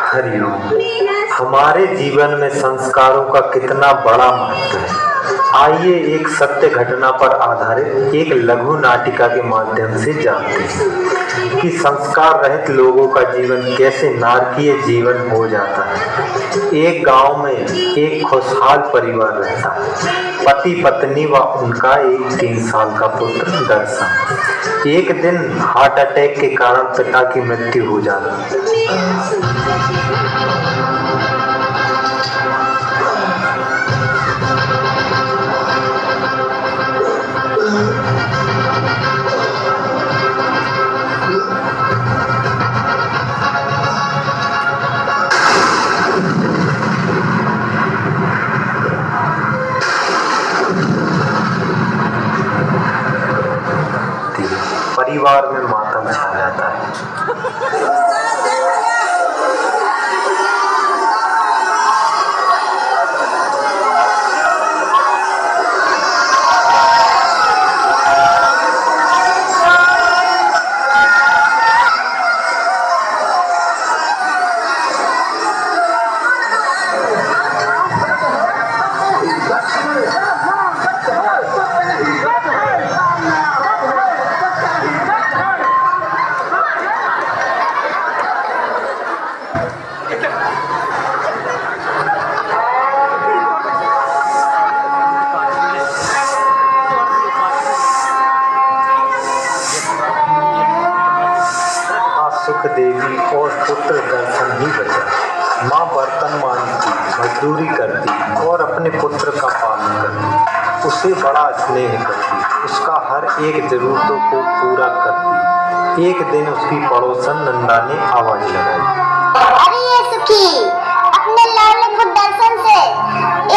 हरिओम। हमारे जीवन में संस्कारों का कितना बड़ा महत्व है। आइए एक सत्य घटना पर आधारित एक लघु नाटिका के माध्यम से जानते हैं कि संस्कार रहित लोगों का जीवन कैसे नारकीय जीवन हो जाता है। एक गांव में एक खुशहाल परिवार रहता है। पति पत्नी व उनका एक 3 साल का पुत्र दर्शन। एक दिन हार्ट अटैक के कारण पिता की मृत्यु हो जाती। परिवार में मातम छा जाता है। सुख देवी और पुत्र दर्शन ही बचा। माँ बर्तन मांजती, मजदूरी करती और अपने पुत्र का पालन करती। उसे बड़ा स्नेह करती, उसका हर एक जरूरतों को पूरा करती। एक दिन उसकी पड़ोसन नंदा ने आवाज लगाई, अरे ये सुखी, अपने लाडले को दर्शन से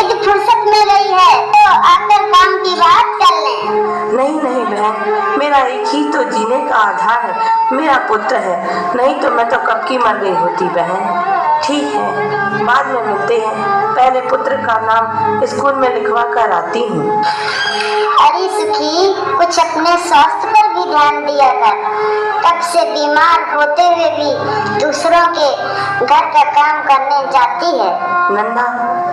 एक फुर्सत मिल गई है तो आकर काम की बात कर लें। नहीं नहीं बहन, मेरा एक ही तो जीने का आधार है, मेरा पुत्र है। नहीं तो मैं तो कब की मर गई होती बहन। ठीक है, बाद में मिलते हैं। पहले पुत्र का नाम स्कूल में लिखवा कर आती हूँ। अरे सुखी, कुछ अपने स्वास्थ्य पर भी ध्यान दिया कर। तब से बीमार होते हुए भी दूसरों के घर का काम करने जाती है। नंदा,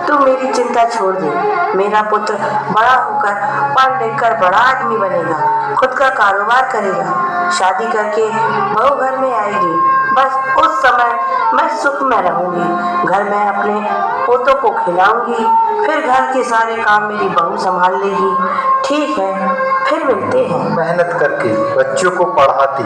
तू मेरी चिंता छोड़ दे। मेरा पुत्र बड़ा होकर पढ़ लिख कर बड़ा आदमी बनेगा, खुद का कारोबार करेगा, शादी करके बहू घर में आएगी। बस उस समय मैं सुख में रहूंगी। घर में अपने पोतों को खिलाऊंगी, फिर घर के सारे काम मेरी बहू संभाल लेगी। ठीक है, फिर मिलते हैं। मेहनत करके बच्चों को पढ़ाती,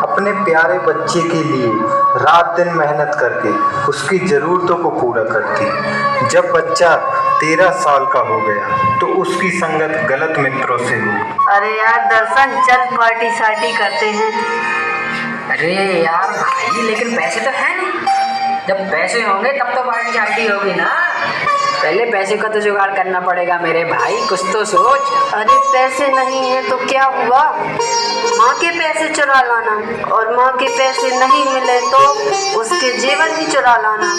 अपने प्यारे बच्चे के लिए रात दिन मेहनत करके उसकी जरूरतों को पूरा करती। जब बच्चा 13 साल का हो गया तो उसकी संगत गलत मित्रों से हुई। अरे यार दर्शन, चल पार्टी सार्टी करते हैं। अरे यार भाई, लेकिन पैसे तो है नहीं। जब पैसे होंगे तब तो पार्टी शार्टी होगी ना। पहले पैसे का तो जुगाड़ करना पड़ेगा मेरे भाई, कुछ तो सोच। अरे पैसे नहीं है तो क्या हुआ, माँ के पैसे चुरा लाना, और माँ के पैसे नहीं मिले तो उसके जेवर ही चुरा लाना।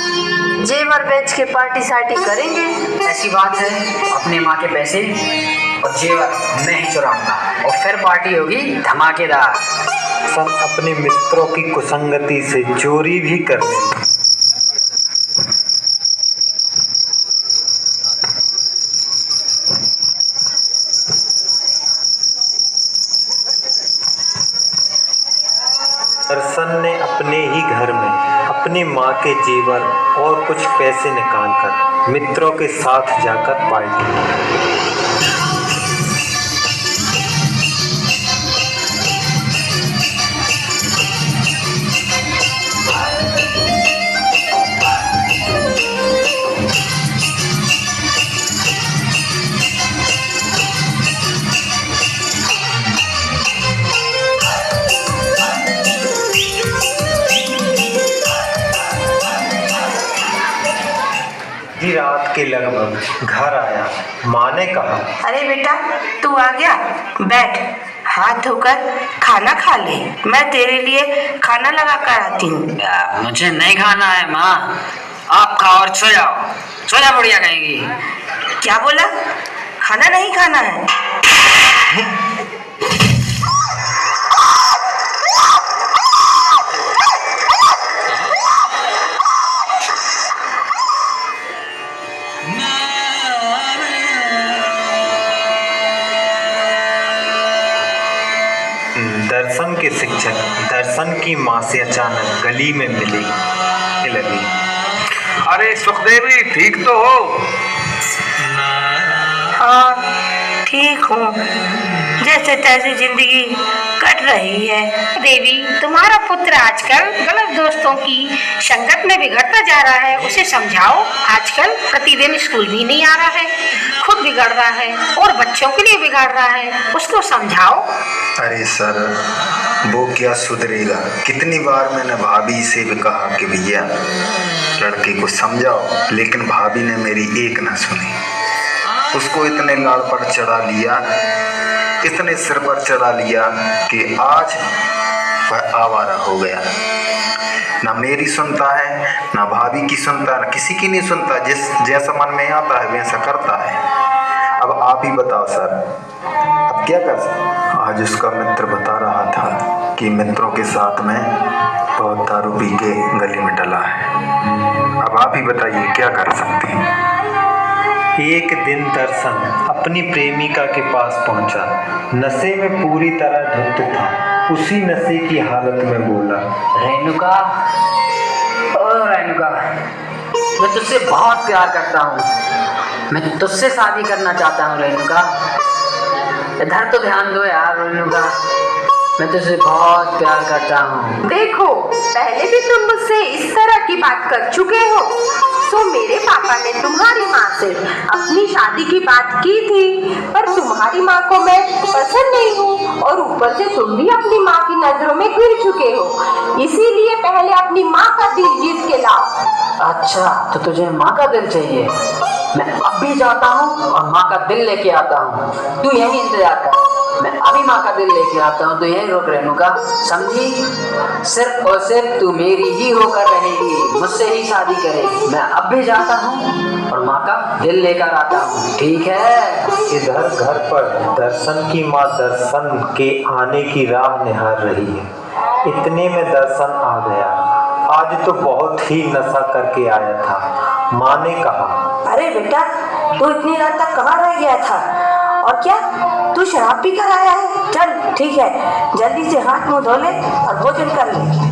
जेवर बेच के पार्टी सार्टी करेंगे। ऐसी बात है, अपने माँ के पैसे और जेवर मैं ही चुराऊंगा और फिर पार्टी होगी धमाकेदार। सब अपने मित्रों की कुसंगति से चोरी भी कर लेते। दर्शन ने अपने ही घर में अपनी माँ के जेवर और कुछ पैसे निकालकर मित्रों के साथ जाकर पार्टी की। आधी रात के लगभग घर आया। माँ ने कहा, अरे बेटा तू आ गया, बैठ, हाथ धोकर खाना खा ले, मैं तेरे लिए खाना लगा कर आती हूँ। मुझे नहीं खाना है माँ, आप खाओ और सो जाओ, सो जा बुढ़िया कहेंगी। क्या बोला? खाना नहीं खाना है? दर्शन के शिक्षक दर्शन की माँ से अचानक गली में मिले लगी। अरे सुखदेवी, ठीक तो हो? हाँ ठीक हूँ, जैसे तैसे जिंदगी कट रही है। देवी, तुम्हारा पुत्र आजकल गलत दोस्तों की संगत में बिगड़ता जा रहा है, उसे समझाओ। आजकल प्रतिदिन स्कूल भी नहीं आ रहा है, खुद बिगड़ रहा है और बच्चों के लिए बिगाड़ रहा है, उसको समझाओ। अरे सर, वो क्या सुधरेगा? कितनी बार मैंने भाभी से भी कहा कि भैया लड़के को समझाओ, लेकिन भाभी ने मेरी एक न सुनी। उसको इतने लाड़ पर चढ़ा लिया, इतने सिर पर चढ़ा लिया कि आज वह आवारा हो गया। ना मेरी सुनता है, ना भाभी की सुनता है, ना किसी की नहीं सुनता। जैसा मन में आता है वैसा करता है। अब आप ही बताओ सर, अब क्या कर सकते? आज उसका मित्र बता रहा था कि मित्रों के साथ में बहुत दारू पी के गली में डला है। अब आप ही बताइए क्या कर सकते हैं? एक दिन दर्शन अपनी प्रेमिका के पास पहुंचा। नशे में पूरी तरह धुत था। उसी नशे की हालत में बोला, रेणुका, ओ रेणुका, मैं तुझसे बहुत प्यार करता हूँ, मैं तुझसे शादी करना चाहता हूँ रेणुका। इधर तो ध्यान दो यार रेणुका, मैं तुझसे बहुत प्यार करता हूँ। देखो, पहले भी तुम मुझसे इस तरह की बात कर चुके हो। तो मेरे पापा ने तुम्हारी माँ से अपनी शादी की बात की थी, पर तुम्हारी माँ को मैं पसंद नहीं हूँ और ऊपर से तुम भी अपनी माँ की नजरों में गिर चुके हो। इसीलिए पहले अपनी माँ का दिल जीत के लाओ। अच्छा, तो तुझे माँ का दिल चाहिए? मैं अभी जाता हूँ और माँ का दिल लेके आता हूँ, तू यही इंतजार कर। मैं अभी माँ का दिल लेके आता हूँ, तो यही रुक रेणुका, समझी? सिर्फ और सिर्फ तू मेरी ही होकर रहेगी, मुझसे ही शादी करेगी। मैं अभी जाता हूँ और माँ का दिल लेकर आता हूँ, ठीक है? इधर घर पर दर्शन की माँ दर्शन के आने की राह निहार रही है। इतने में दर्शन आ गया। आज तो बहुत ही नशा करके आया था। माँ ने कहा, अरे बेटा, तू इतनी रात तक कहाँ रह गया था? और क्या तू शराब पी कर आया है? चल ठीक है, जल्दी से हाथ मुंह धो ले और भोजन कर ले।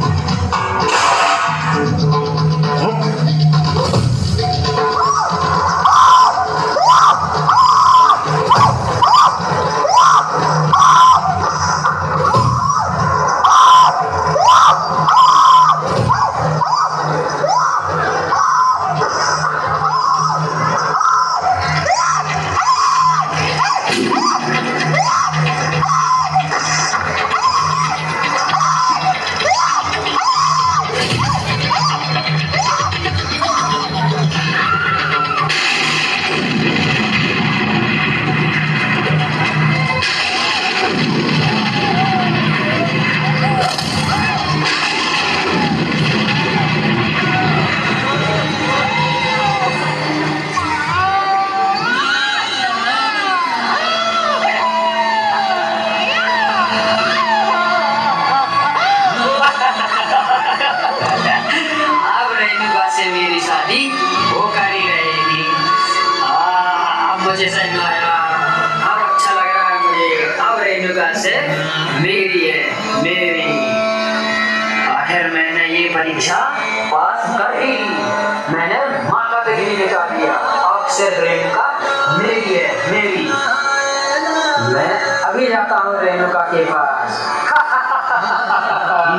मुझे सही में आया, अब अच्छा लग रहा है मुझे। अब रेणुका से मेरी है, मेरी। आखिर मैंने ये परीक्षा पास कर ही ली, मैंने माँ का डिग्री निकाल लिया। अब सिर्फ रेणुका मेरी है, मेरी। मैं अभी जाता हूँ रेणुका के पास।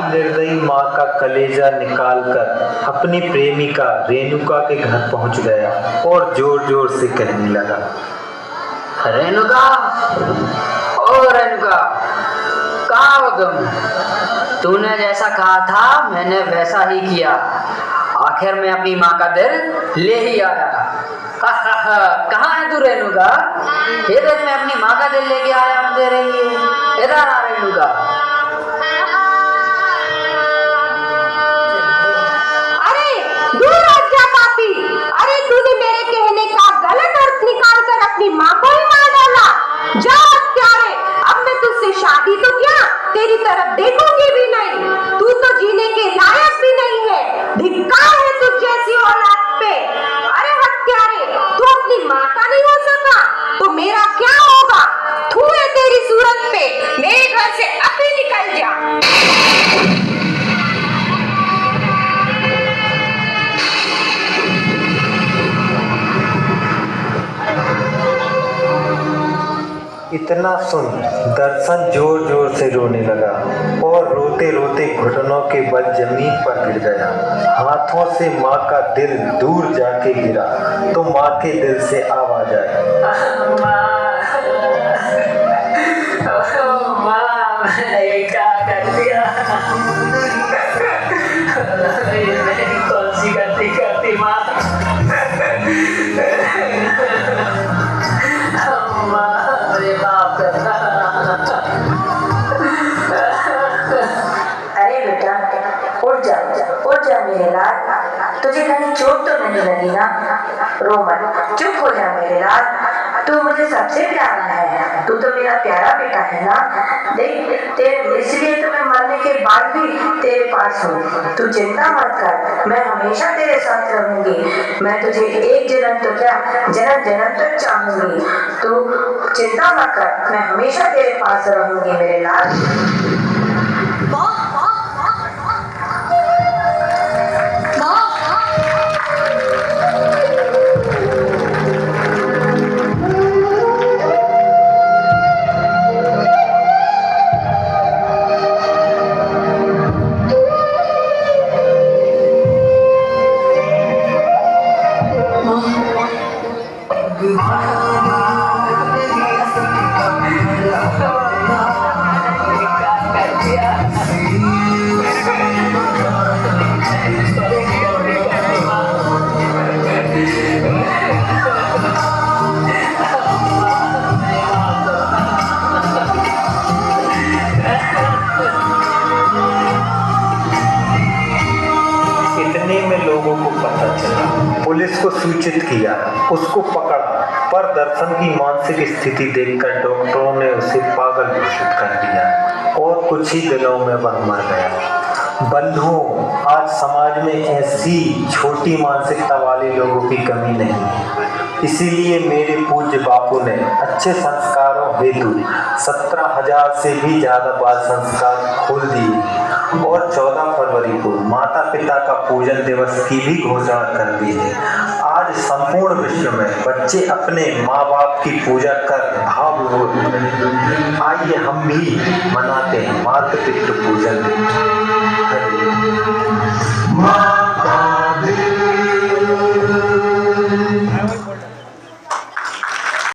निर्दयी माँ का कलेजा निकालकर अपनी प्रेमिका रेणुका के घर पहुंच गया और जोर जोर से कहने लगा, रेणुका, ओ रेणुका, कहाँ हो तुम? तूने जैसा कहा था मैंने वैसा ही किया। आखिर मैं अपनी माँ का दिल ले ही आया। कहाँ है तू रेणुका? ये देख मैं अपनी माँ का दिल लेके आया हूँ तेरे लिए। इधर आ रेणुका। अरे दूर हट जा पापी। अरे तूने मेरे कहने का गलत अर्थ निकाल कर अपनी माँ को ही मार डाला। जा हत्यारे, अब मैं तुझसे शादी तो क्या तेरी तरफ देखूंगी भी नहीं। तू तो जीने के लायक भी नहीं है। धिक्कार है तुझ जैसी औलाद पे। अरे हत्यारे, तू अपनी माँ का नहीं हो सका तो मेरा क्या होगा? थू है तेरी सूरत पे। मेरे घर से अभी निकल जा। इतना सुन दर्शन जोर जोर से रोने लगा और रोते रोते घुटनों के बल जमीन पर गिर गया। हाथों से माँ का दिल दूर जाके गिरा तो माँ के दिल से आवाज आई, मैंने क्या कर दिया? मैंने कौन सी गलती कर दी माँ? मुझे माफ करना। अरे बेटा उठ जा मेरे लाल। तुझे कहीं चोट तो नहीं लगी ना? रो मत, चुप हो जा मेरे लाल। तू मुझे सबसे प्यारा है। तू तो मेरा प्यारा बेटा है ना। देख इसलिए तो मैं मरने के बाद भी तेरे पास हूँ। तू चिंता मत कर, मैं हमेशा तेरे साथ रहूंगी। मैं तुझे एक जन्म तो क्या जन्म जन्म तक चाहूंगी। तू चिंता मत कर, मैं हमेशा तेरे पास रहूंगी मेरे लाल। इतने में लोगों को पता चला, पुलिस को सूचित किया, उसको पकड़ा, पर दर्शन की मानसिक स्थिति देखकर डॉक्टरों ने उसे पागल घोषित कर दिया और कुछ ही दिनों में वह मर गया। बंधुओं, आज समाज में ऐसी छोटी मानसिकता वाले लोगों की कमी नहीं है। इसीलिए मेरे पूज्य बापू ने अच्छे संस्कारों हेतु 17,000 से भी ज्यादा बाल संस्कार खोल दिए और 14 फरवरी को माता पिता का पूजन दिवस की भी घोषणा कर दी है। आज संपूर्ण विश्व में बच्चे अपने माँ बाप की पूजा कर भाव। आइए हम भी मनाते हैं मातृ पितृ पूजन दिवस।